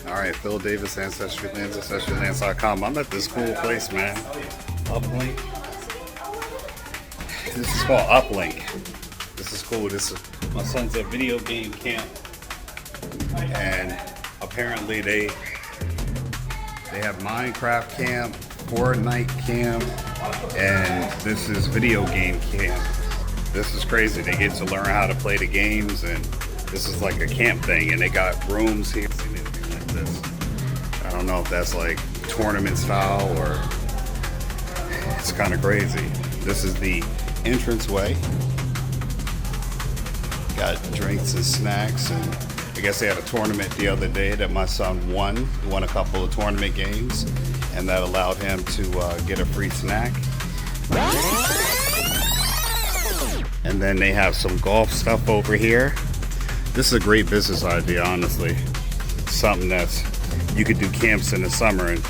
All right, Phil Davis, Ancestry Lands, AncestryLands.com. I'm at this cool place, man. Uplink. This is called Uplink. This is cool. This is my son's at video game camp, and apparently they have Minecraft camp, Fortnite camp, and this is video game camp. This is crazy. They get to learn how to play the games, and this is like a camp thing, and they got rooms here. Like this. I don't know if that's like tournament style or it's kind of crazy. This is the entranceway. Got drinks and snacks, and I guess they had a tournament the other day that my son won a couple of tournament games, and that allowed him to get a free snack. And then they have some golf stuff over here. This is a great business idea, honestly. Something that's, you could do camps in the summer, and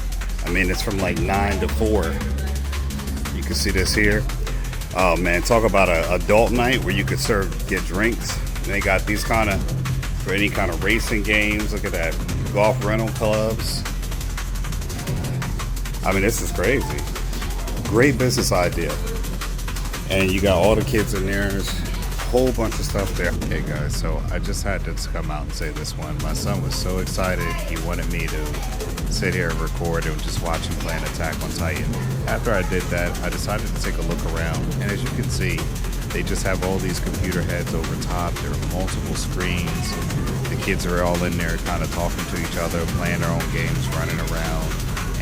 I mean, it's from like 9 to 4. You can see this here. Oh man, talk about an adult night where you could get drinks. And they got these kind of, for any kind of racing games. Look at that, golf rental clubs. I mean, this is crazy. Great business idea. And you got all the kids in there. There's a whole bunch of stuff there. Hey guys, so I just had to come out and say this one. My son was so excited, he wanted me to sit here and record and just watch him playing Attack on Titan. After I did that, I decided to take a look around, and as you can see, they just have all these computer heads over top. There are multiple screens. The kids are all in there kind of talking to each other, playing their own games, running around.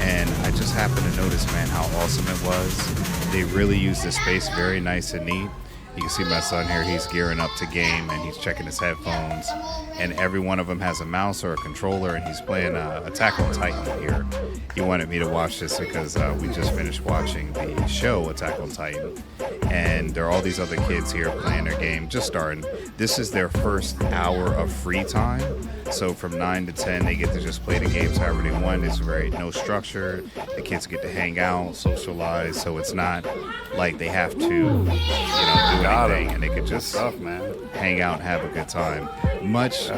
And I just happened to notice, man, how awesome it was. They really used the space very nice and neat. You can see my son here, he's gearing up to game and he's checking his headphones. And every one of them has a mouse or a controller, and he's playing Attack on Titan here. He wanted me to watch this because we just finished watching the show Attack on Titan. And there are all these other kids here playing their game, just starting. This is their first hour of free time. So from 9 to 10, they get to just play the games however they want. It's no structure. The kids get to hang out, socialize. So it's not like they have to, do anything, and they could just hang out and have a good time. Much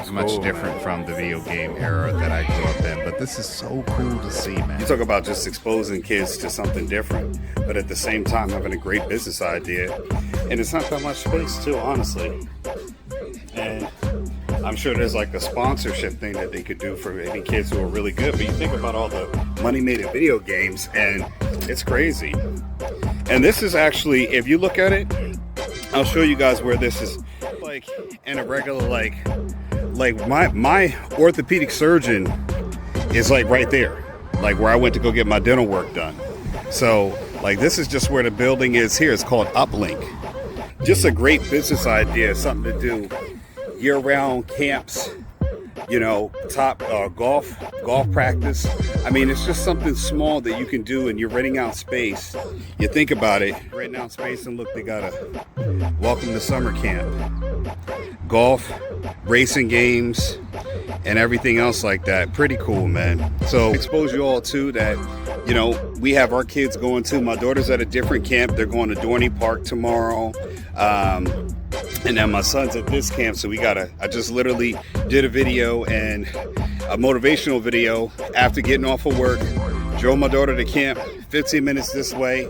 different from the video game era that I grew up in. But this is so cool to see, man. You talk about just exposing kids to something different, but at the same time having a great business idea. And it's not that much space too, honestly. And I'm sure there's like a sponsorship thing that they could do for any kids who are really good. But you think about all the money made in video games, and it's crazy. And this is actually, if you look at it, I'll show you guys where this is like in a regular, like my orthopedic surgeon is like right there, like where I went to go get my dental work done. So like this is just where the building is here. It's called Uplink. Just a great business idea, something to do year-round camps, top golf practice. I mean, it's just something small that you can do, and you're renting out space. You think about it, renting out space, and look, they got a welcome to summer camp, golf, racing games, and everything else like that. Pretty cool, man. So expose you all to that. We have our kids going to, my daughter's at a different camp. They're going to Dorney Park tomorrow. And then my son's at this camp, so I just literally did a video, and a motivational video after getting off of work. Drove my daughter to camp, 15 minutes this way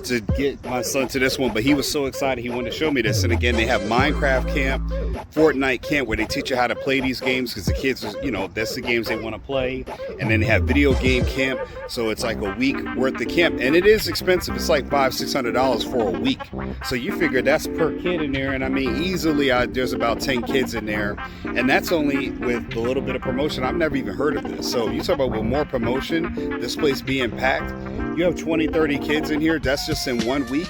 to get my son to this one, but he was so excited he wanted to show me this. And again, they have Minecraft camp, Fortnite camp, where they teach you how to play these games, because the kids, that's the games they want to play. And then they have video game camp, so it's like a week worth of camp, and it is expensive. It's like $500-600 for a week. So you figure that's per kid in there, and I mean easily there's about 10 kids in there, and that's only with a little bit of promotion. I've never even heard of this. So you talk about with more promotion, this place being packed, you have 20-30 kids in here. That's just in 1 week.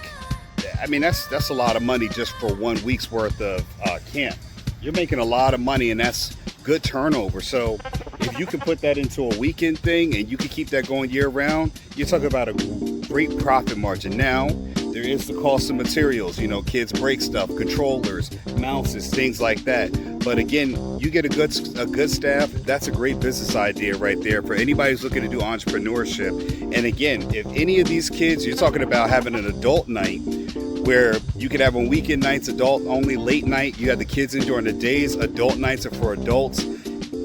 I mean, that's a lot of money just for 1 week's worth of camp. You're making a lot of money, and that's good turnover. So if you can put that into a weekend thing and you can keep that going year round, you're talking about a great profit margin. Now there is the cost of materials, kids break stuff, controllers, mouses, things like that. But again, you get a good staff. That's a great business idea right there for anybody who's looking to do entrepreneurship. And again, if any of these kids, you're talking about having an adult night where you could have on weekend nights, adult only, late night. You have the kids in during the days. Adult nights are for adults.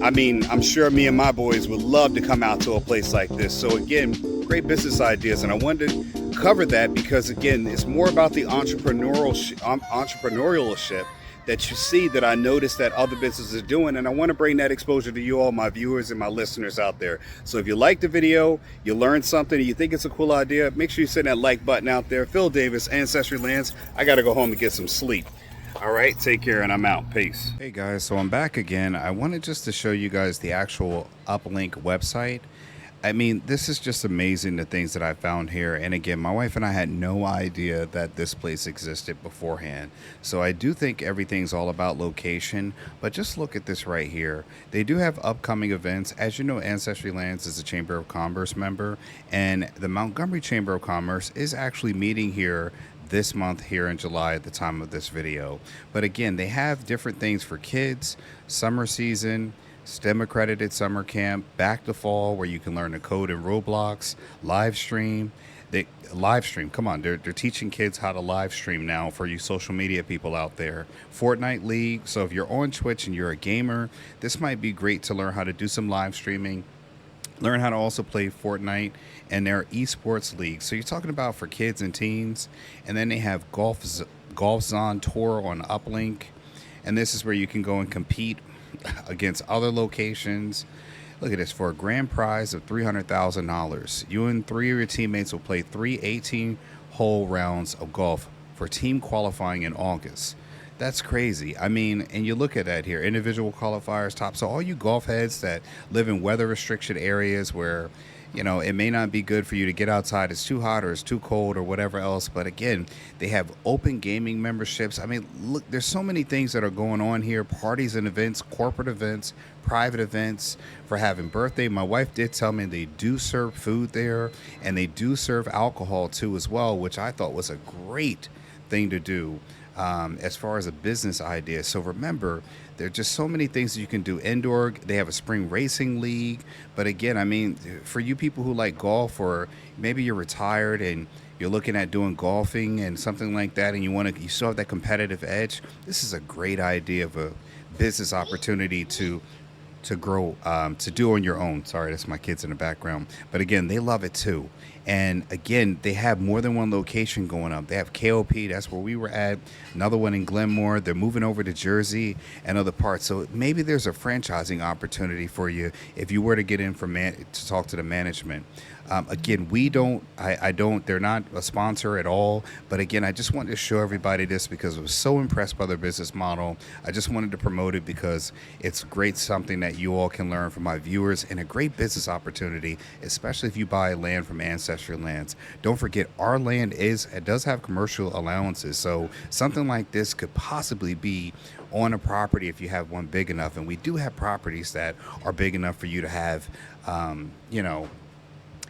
I mean, I'm sure me and my boys would love to come out to a place like this. So again, great business ideas, and I wanted to cover that because again, it's more about the entrepreneurship that you see that I noticed that other businesses are doing, and I want to bring that exposure to you all, my viewers and my listeners out there. So if you like the video, you learned something, you think it's a cool idea, make sure you send that like button out there. Phil Davis, Ancestry Lands. I got to go home and get some sleep. All right, take care, and I'm out. Peace. Hey guys, so I'm back again. I wanted just to show you guys the actual Uplink website. I mean, this is just amazing, the things that I found here. And again, my wife and I had no idea that this place existed beforehand. So I do think everything's all about location, but just look at this right here. They do have upcoming events. As you know, Ancestry Lands is a Chamber of Commerce member, and the Montgomery Chamber of Commerce is actually meeting here this month here in July at the time of this video. But again, they have different things for kids, summer season, STEM accredited summer camp, back to fall where you can learn to code in Roblox, live stream. Come on, they're teaching kids how to live stream now for you social media people out there. Fortnite League, so if you're on Twitch and you're a gamer, this might be great to learn how to do some live streaming. Learn how to also play Fortnite and their esports league. So you're talking about for kids and teens. And then they have Golf Zone Tour on Uplink. And this is where you can go and compete against other locations. Look at this, for a grand prize of $300,000. You and 3 of your teammates will play 3 18-hole rounds of golf for team qualifying in August. That's crazy. I mean, and you look at that here, individual qualifiers, top. So all you golf heads that live in weather restricted areas where, you know, it may not be good for you to get outside, it's too hot or it's too cold or whatever else. But again, they have open gaming memberships. I mean, look, there's so many things that are going on here. Parties and events, corporate events, private events for having birthday. My wife did tell me they do serve food there, and they do serve alcohol too as well, which I thought was a great thing to do. As far as a business idea. So remember, there are just so many things that you can do indoor. They have a spring racing league. But again, I mean, for you people who like golf, or maybe you're retired and you're looking at doing golfing and something like that, and you still have that competitive edge, this is a great idea of a business opportunity to grow, to do on your own. Sorry, that's my kids in the background. But again, they love it too. And again, they have more than one location going up. They have KOP, that's where we were at, another one in Glenmore. They're moving over to Jersey and other parts. So maybe there's a franchising opportunity for you if you were to get in to talk to the management. Again, they're not a sponsor at all. But again, I just wanted to show everybody this because I was so impressed by their business model. I just wanted to promote it because it's great, something that you all can learn from my viewers, and a great business opportunity, especially if you buy land from Ancestry Lands. Don't forget, our land does have commercial allowances. So something like this could possibly be on a property if you have one big enough. And we do have properties that are big enough for you to have,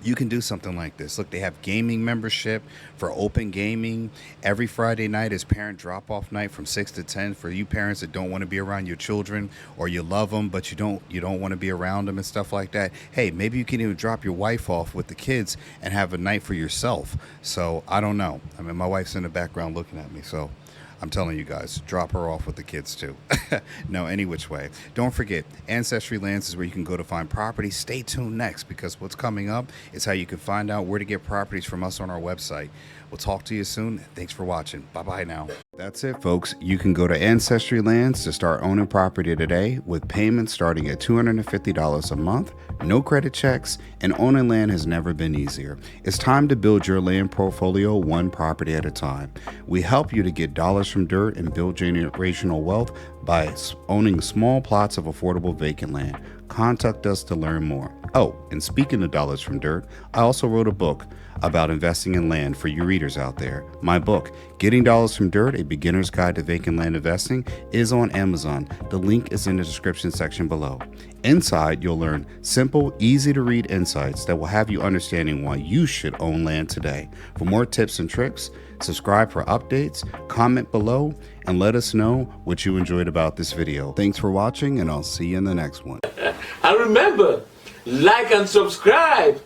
you can do something like this. Look, they have gaming membership for open gaming. Every Friday night is parent drop-off night from 6 to 10 for you parents that don't want to be around your children, or you love them but you don't want to be around them and stuff like that. Hey, maybe you can even drop your wife off with the kids and have a night for yourself. So I don't know. I mean, my wife's in the background looking at me, so I'm telling you guys, drop her off with the kids too. No, any which way. Don't forget, Ancestry Lands is where you can go to find properties. Stay tuned next, because what's coming up is how you can find out where to get properties from us on our website. We'll talk to you soon. Thanks for watching. Bye-bye now. That's it, folks. You can go to Ancestry Lands to start owning property today, with payments starting at $250 a month, no credit checks, and owning land has never been easier. It's time to build your land portfolio one property at a time. We help you to get dollars from dirt and build generational wealth by owning small plots of affordable vacant land. Contact us to learn more. Oh, and speaking of dollars from dirt, I also wrote a book about investing in land for you readers out there. My book, Getting Dollars from Dirt, A Beginner's Guide to Vacant Land Investing, is on Amazon. The link is in the description section below. Inside, you'll learn simple, easy to read insights that will have you understanding why you should own land today. For more tips and tricks, subscribe for updates, comment below, and let us know what you enjoyed about this video. Thanks for watching, and I'll see you in the next one. And remember, like and subscribe.